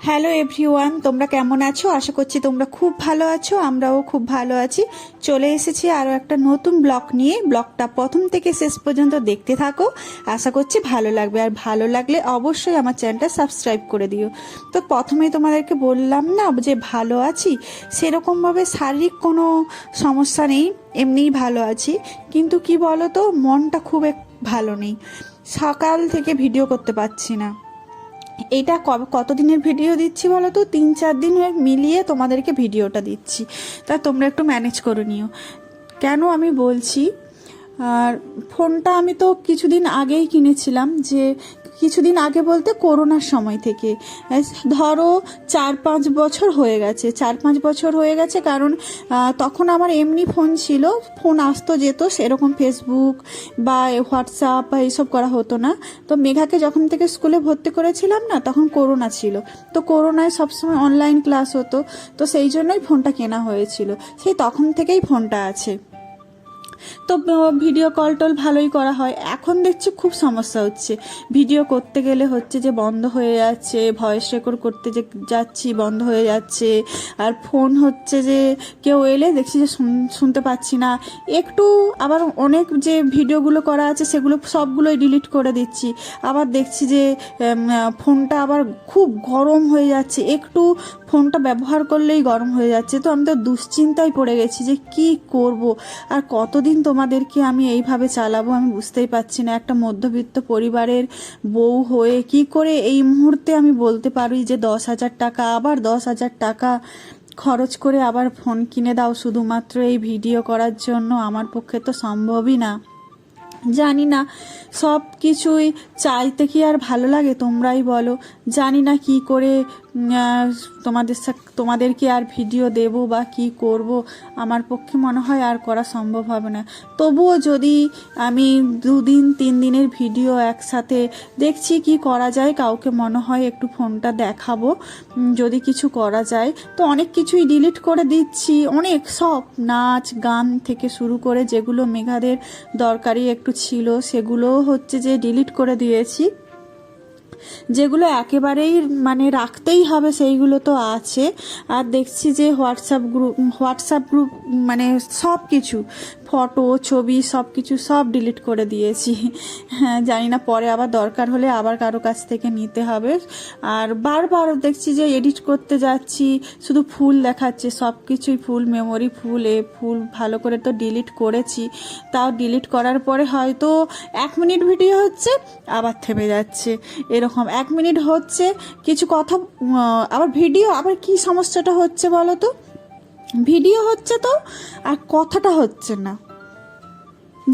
Hello everyone, তোমরা কেমন আছো? আশা করছি তোমরা খুব ভালো আছো। আমরাও খুব ভালো আছি। চলে এসেছি আরও একটা নতুন ব্লগ নিয়ে। ব্লগটা প্রথম থেকে শেষ পর্যন্ত দেখতে থাকো, আশা করছি ভালো লাগবে। আর ভালো লাগলে অবশ্যই আমার চ্যানেলটা সাবস্ক্রাইব করে দিও। তো প্রথমেই তোমাদেরকে বললাম না যে ভালো আছি, সেরকমভাবে শারীরিক কোনো সমস্যা নেই, এমনিই ভালো আছি। কিন্তু কি বলো তো, মনটা খুব ভালো নেই। সকাল থেকে ভিডিও করতে পারছি না। এইটা কতদিনের ভিডিও দিচ্ছি বলো তো, 3-4 দিন মিলিয়ে তোমাদেরকে ভিডিওটা দিচ্ছি। তা তোমরা একটু ম্যানেজ করে নিও। কেন আমি বলছি, আর ফোনটা আমি তো কিছুদিন আগেই কিনেছিলাম, যে কিছুদিন আগে বলতে করোনার সময় থেকে, ধরো 4-5 বছর হয়ে গেছে। 4-5 বছর হয়ে গেছে, কারণ তখন আমার এমনি ফোন ছিল, ফোন আসতো যেত, সেরকম ফেসবুক বা হোয়াটসঅ্যাপ বা এইসব করা হতো না। তো মেঘাকে যখন থেকে স্কুলে ভর্তি করেছিলাম না, তখন করোনা ছিল। তো করোনায় সবসময় অনলাইন ক্লাস হতো, তো সেই জন্যই ফোনটা কেনা হয়েছিল। সেই তখন থেকেই ফোনটা আছে। তো ভিডিও কল টল ভালোই করা হয়। এখন দেখছি খুব সমস্যা হচ্ছে, ভিডিও করতে গেলে হচ্ছে যে বন্ধ হয়ে যাচ্ছে, ভয়েস রেকর্ড করতে যে যাচ্ছি বন্ধ হয়ে যাচ্ছে। আর ফোন হচ্ছে যে কেউ এলে দেখছি যে শুনতে পাচ্ছি না। একটু আবার অনেক যে ভিডিওগুলো করা আছে সেগুলো সবগুলোই ডিলিট করে দিচ্ছি। আবার দেখছি যে ফোনটা আবার খুব গরম হয়ে যাচ্ছে, একটু ফোনটা ব্যবহার করলেই গরম হয়ে যাচ্ছে। তো আমি তো দুশ্চিন্তায় পড়ে গেছি যে কি করব, আর কতদিন তোমাদেরকে আমি এইভাবে চালাবো আমি বুঝতেই পারছি না। একটা মধ্যবিত্ত পরিবারের বউ হয়ে কি করে এই মুহূর্তে আমি বলতে পারি যে 10,000 টাকা, আবার 10,000 টাকা খরচ করে আবার ফোন কিনে দাও শুধুমাত্র এই ভিডিও করার জন্য? আমার পক্ষে তো সম্ভবই না। জানি না, সব কিছুই চাইতে কি আর ভালো লাগে? তোমরাই বলো। জানি না কি করে তোমাদেরকে আর ভিডিও দেব বা কি করব। আমার পক্ষে মনে হয় আর করা সম্ভব হবে না। তবুও যদি আমি 2-3 দিনের ভিডিও একসাথে দেখছি কি করা যায়, কাউকে মনে হয় একটু ফোনটা দেখাবো, যদি কিছু করা যায়। তো অনেক কিছুই ডিলিট করে দিচ্ছি, অনেক সব নাচ গান থেকে শুরু করে যেগুলো মেঘাদের দরকারি একটু ছিল সেগুলো হচ্ছে যে ডিলিট করে দিয়েছি। যেগুলো একেবারেই মানে রাখতেই হবে সেইগুলো তো আছে। আর দেখছি যে হোয়াটসঅ্যাপ গ্রুপ মানে সব কিছু, ফটো ছবি সব কিছু সব ডিলিট করে দিয়েছি। হ্যাঁ, জানি না পরে আবার দরকার হলে আবার কারো কাছ থেকে নিতে হবে। আর বারবার দেখছি যে এডিট করতে যাচ্ছি, শুধু ফুল দেখাচ্ছে, সব কিছুই ফুল মেমোরি, ফুল ভালো করে তো ডিলিট করেছি। তাও ডিলিট করার পরে হয়তো 1 মিনিট ভিডিও হচ্ছে, আবার থেমে যাচ্ছে। এরকম 1 মিনিট হচ্ছে কিছু কথা, আবার ভিডিও, আবার কি সমস্যাটা হচ্ছে বলো তো, ভিডিও হচ্ছে তো আর কথাটা হচ্ছে না।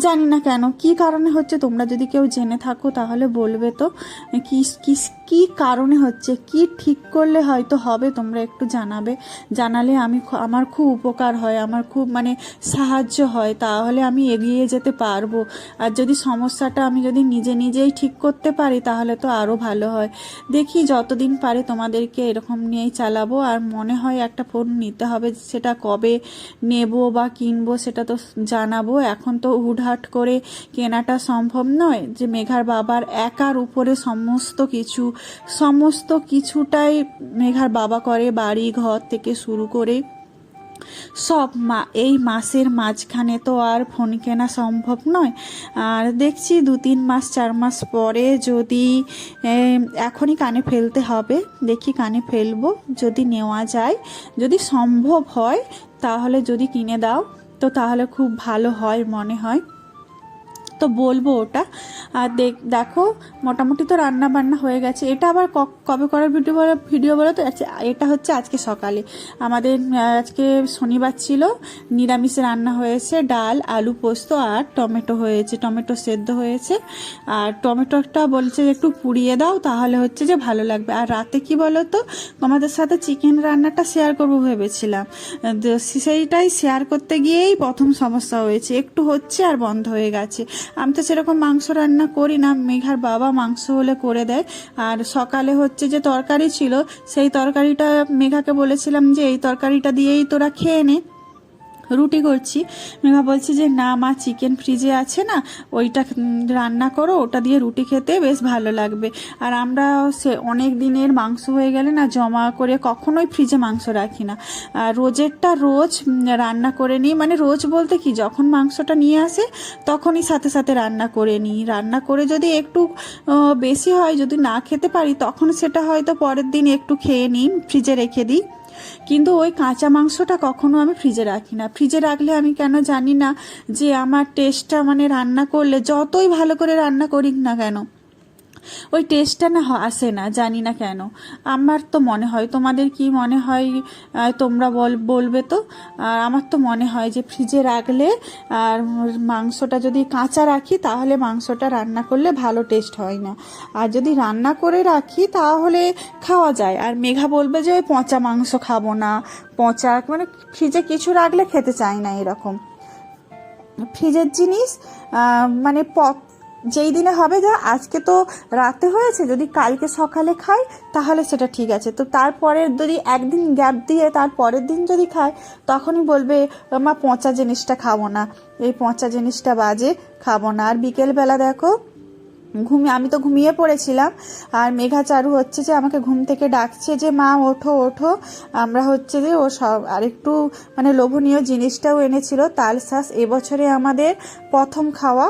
জানি না কেন, কি কারণে হচ্ছে। তোমরা যদি কেউ জেনে থাকো তাহলে বলবে তো, কি কি কি কারণে হচ্ছে, কি ঠিক করলে হয়তো হবে, তোমরা একটু জানাবে। জানালে আমার খুব উপকার হয়, আমার খুব মানে সাহায্য হয়, তাহলে আমি এগিয়ে যেতে পারবো। আর যদি সমস্যাটা আমি যদি নিজেই ঠিক করতে পারি তাহলে তো আরও ভালো হয়। দেখি যতদিন পারে তোমাদেরকে এরকম নিয়েই চালাবো। আর মনে হয় একটা ফোন নিতে হবে, সেটা কবে নেব বা কিনবো সেটা তো জানাবো। এখন তো হুটহাট করে কেনাটা সম্ভব নয়, যে মেঘার বাবার একার উপরে সমস্ত কিছুটাই মেঘার বাবা করে, বাড়ি ঘর থেকে শুরু করে সব। এই মাসের মাঝখানে তো আর ফোন কেনা সম্ভব নয়। আর দেখছি 2-3 মাস 4 মাস পরে যদি, এখনই কানে ফেলতে হবে, দেখি কানে ফেলবো, যদি নেওয়া যায়, যদি সম্ভব হয় তাহলে যদি কিনে দাও তো তাহলে খুব ভালো হয় মনে হয়। তো বলবো ওটা। আর দেখো মোটামুটি তো রান্না বান্না হয়ে গেছে। এটা আবার কবে করার ভিডিও বলো তো, এটা হচ্ছে আজকে সকালে। আমাদের আজকে শনিবার ছিল, নিরামিষে রান্না হয়েছে, ডাল আলু পোস্ত আর টমেটো হয়েছে, টমেটো সেদ্ধ হয়েছে। আর টমেটোটা বলছে একটু পুড়িয়ে দাও তাহলে হচ্ছে যে ভালো লাগবে। আর রাতে কি বলো তো, তোমাদের সাথে চিকেন রান্নাটা শেয়ার করবো ভেবেছিলাম, সেইটাই শেয়ার করতে গিয়েই প্রথম সমস্যা হয়েছে, একটু হচ্ছে আর বন্ধ হয়ে গেছে। আমি তো সেরকম মাংস রান্না করি না, মেঘার বাবা মাংস হলে করে দেয়। আর সকালে হচ্ছে যে তরকারি ছিল, সেই তরকারিটা মেঘাকে বলেছিলাম যে এই তরকারিটা দিয়েই তোরা খেয়ে নে, রুটি করছি। মেঘা বলছি যে না মা, চিকেন ফ্রিজে আছে না, ওইটা রান্না করো, ওটা দিয়ে রুটি খেতে বেশ ভালো লাগবে। আর আমরা সে অনেক দিনের মাংস হয়ে গেলে না জমা করে কখনোই ফ্রিজে মাংস রাখি না, রোজেরটা রোজ রান্না করে নিই। মানে রোজ বলতে কি, যখন মাংসটা নিয়ে আসে তখনই সাথে সাথে রান্না করে নিই। রান্না করে যদি একটু বেশি হয়, যদি না খেতে পারি, তখন সেটা হয়তো পরের দিন একটু খেয়ে নিই, ফ্রিজে রেখে দিই। কিন্তু ওই কাঁচা মাংসটা কখনো আমি ফ্রিজে রাখি না। ফ্রিজে রাখলে আমি কেন জানি না যে আমার টেস্টটা, মানে রান্না করলে যতই ভালো করে রান্না করি না কেন, ওই টেস্টটা না আসে না, জানি না কেন। আমার তো মনে হয়, তোমাদের কি মনে হয় তোমরা বলবে তো। আর আমার তো মনে হয় যে ফ্রিজে রাখলে আর মাংসটা যদি কাঁচা রাখি তাহলে মাংসটা রান্না করলে ভালো টেস্ট হয় না, আর যদি রান্না করে রাখি তাহলে খাওয়া যায়। আর মেঘা বলবে যে ওই পচা মাংস খাবো না, পচা মানে ফ্রিজে কিছু রাখলে খেতে চাই না এরকম। ফ্রিজের জিনিস মানে যেই দিনে হবে, ধর আজকে তো রাতে হয়েছে, যদি কালকে সকালে খাই তাহলে সেটা ঠিক আছে। তো তারপরে যদি একদিন গ্যাপ দিয়ে তার পরের দিন যদি খাই, তখনই বলবে মা পচা জিনিসটা খাবো না, এই পচা জিনিসটা বাজে, খাবো না। আর বিকেলবেলা দেখো আমি তো ঘুমিয়ে পড়েছিলাম, আর মেঘা চারু হচ্ছে যে আমাকে ঘুম থেকে ডাকছে যে মা ওঠো ওঠো। আমরা হচ্ছে যে ও সব আরেকটু মানে লোভনীয় জিনিসটাও এনেছিল, তালশাঁস, এবছরে আমাদের প্রথম খাওয়া,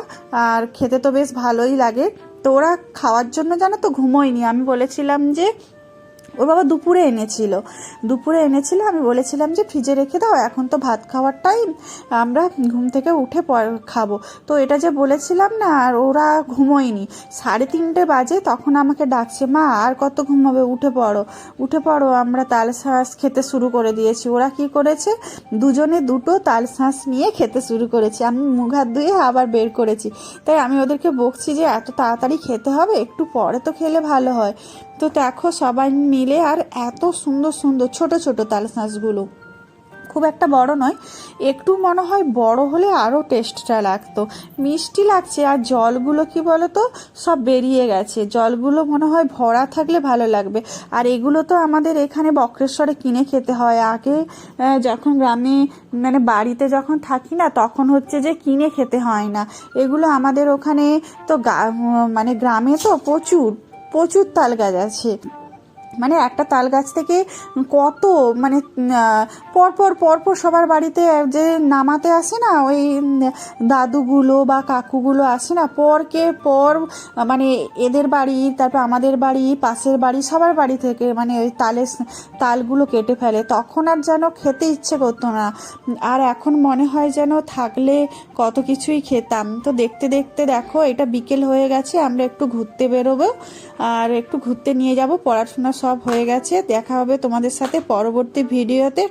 আর খেতে তো বেশ ভালোই লাগে। তো ওরা খাওয়ার জন্য জানো তো ঘুমোয়নি। আমি বলেছিলাম যে ওর বাবা দুপুরে এনেছিল, আমি বলেছিলাম যে ফ্রিজে রেখে দাও, এখন তো ভাত খাওয়ার টাইম, আমরা ঘুম থেকে উঠে খাবো। তো এটা যে বলেছিলাম না, আর ওরা ঘুমোয়নি। 3:30 বাজে, তখন আমাকে ডাকছে মা আর কত ঘুমাবে, উঠে পড়ো। আমরা তালশাঁস খেতে শুরু করে দিয়েছি। ওরা কি করেছে, দুজনে দুটো তালশাঁস নিয়ে খেতে শুরু করেছে। আমি মুখ হাত ধুয়ে আবার বের করেছি। তাই আমি ওদেরকে বকছি যে এত তাড়াতাড়ি খেতে হবে, একটু পরে তো খেলে ভালো হয়। তো দেখো সবাই মিলে, আর এত সুন্দর সুন্দর ছোট ছোট তালশাঁসগুলো, খুব একটা বড় নয়, একটু মনে হয় বড় হলে আরও টেস্টটা লাগতো, মিষ্টি লাগছে। আর জলগুলো কি বলতো, সব বেরিয়ে গেছে, জলগুলো মনে হয় ভরা থাকলে ভালো লাগবে। আর এগুলো তো আমাদের এখানে বক্রেশ্বরে কিনে খেতে হয়। আগে যখন গ্রামে মানে বাড়িতে যখন থাকি না, তখন হচ্ছে যে কিনে খেতে হয় না এগুলো। আমাদের ওখানে তো মানে গ্রামে তো প্রচুর প্রচুর তাল গাছ আছে। মানে একটা তাল গাছ থেকে কত মানে পরপর সবার বাড়িতে যে নামাতে আসে না, ওই দাদুগুলো বা কাকুগুলো আসে না, পরকে পর মানে এদের বাড়ি, তারপর আমাদের বাড়ি, পাশের বাড়ি, সবার বাড়ি থেকে মানে ওই তালগুলো কেটে ফেলে। তখন আর যেন খেতে ইচ্ছে করতো না, আর এখন মনে হয় যেন থাকলে কত কিছুই খেতাম। তো দেখতে দেখতে দেখো এটা বিকেল হয়ে গেছে, আমরা একটু ঘুরতে বেরোবো, আর একটু ঘুরতে নিয়ে যাব। পড়াশোনা সব হয়ে গেছে। দেখা হবে তোমাদের সাথে পরবর্তী ভিডিওতে।